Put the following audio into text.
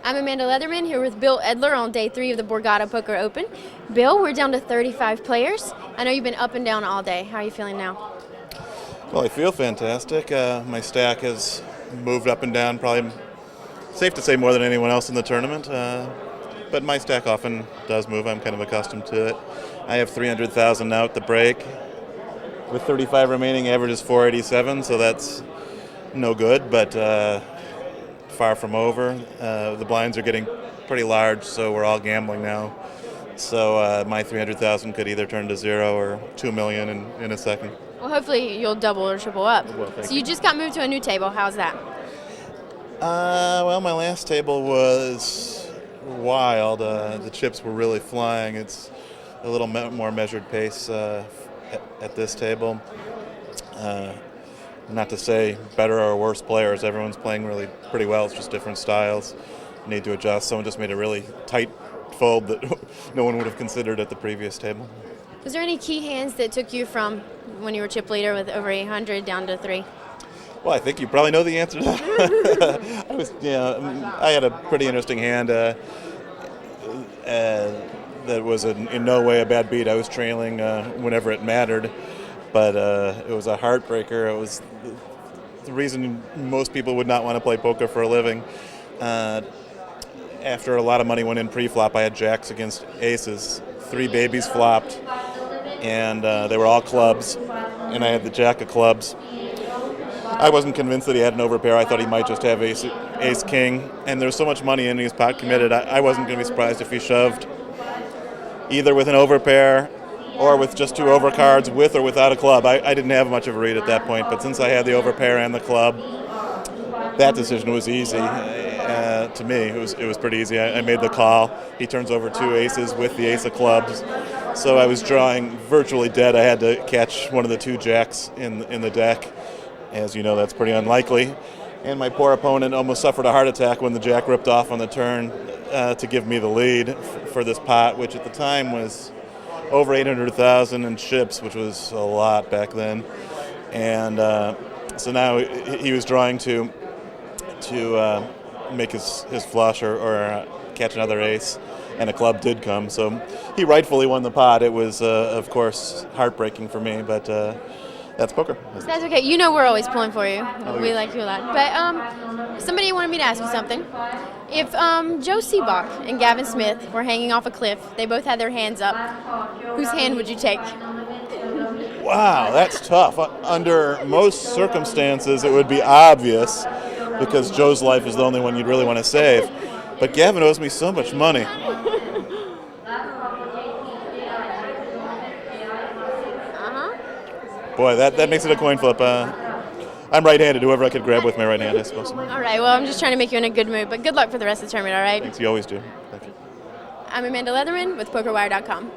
I'm Amanda Leatherman here with Bill Edler on day 3 of the Borgata Poker Open. Bill, we're down to 35 players. I know you've been up and down all day. How are you feeling now? Well, I feel fantastic. My stack has moved up and down, probably safe to say more than anyone else in the tournament. But my stack often does move. I'm kind of accustomed to it. I have 300,000 now at the break. With 35 remaining, average is 487, so that's no good, but far from over. The blinds are getting pretty large, so we're all gambling now. So my 300,000 could either turn to 0 or 2 million in a second. Well, hopefully you'll double or triple up. Well, so you just got moved to a new table. How's that? Well, my last table was wild. The chips were really flying. It's a little more measured pace at this table. Not to say better or worse players. Everyone's playing really pretty well. It's just different styles. Need to adjust. Someone just made a really tight fold that no one would have considered at the previous table. Was there any key hands that took you from when you were chip leader with over 800 down to 3? Well, I think you probably know the answer to that. I had a pretty interesting hand that was in no way a bad beat. I was trailing whenever it mattered, but it was a heartbreaker. It was the reason most people would not want to play poker for a living. After a lot of money went in pre-flop, I had jacks against aces. 3 babies flopped, and they were all clubs, and I had the jack of clubs. I wasn't convinced that he had an overpair. I thought he might just have ace king, and there was so much money in his pot committed, I wasn't going to be surprised if he shoved either with an overpair or with just 2 overcards, with or without a club. I didn't have much of a read at that point, but since I had the overpair and the club, that decision was easy. To me, it was pretty easy. I made the call. He turns over 2 aces with the ace of clubs, so I was drawing virtually dead. I had to catch one of the 2 jacks in the deck. As you know, that's pretty unlikely. And my poor opponent almost suffered a heart attack when the jack ripped off on the turn to give me the lead for this pot, which at the time was over 800,000 in chips, which was a lot back then. And so now he was drawing to make his flush or catch another ace, and a club did come. So he rightfully won the pot. It was, of course, heartbreaking for me, but that's poker. That's okay. You know we're always pulling for you. Oh, We yeah. like you a lot. But somebody wanted me to ask you something. If Joe Seabach and Gavin Smith were hanging off a cliff, they both had their hands up, whose hand would you take? Wow, that's tough. Under most circumstances, it would be obvious because Joe's life is the only one you'd really want to save. But Gavin owes me so much money. Boy, that makes it a coin flip. I'm right-handed. Whoever I could grab with my right hand, I suppose. All right, well, I'm just trying to make you in a good mood, but good luck for the rest of the tournament, all right? Thanks, you always do. Thank you. I'm Amanda Leatherman with pokerwire.com.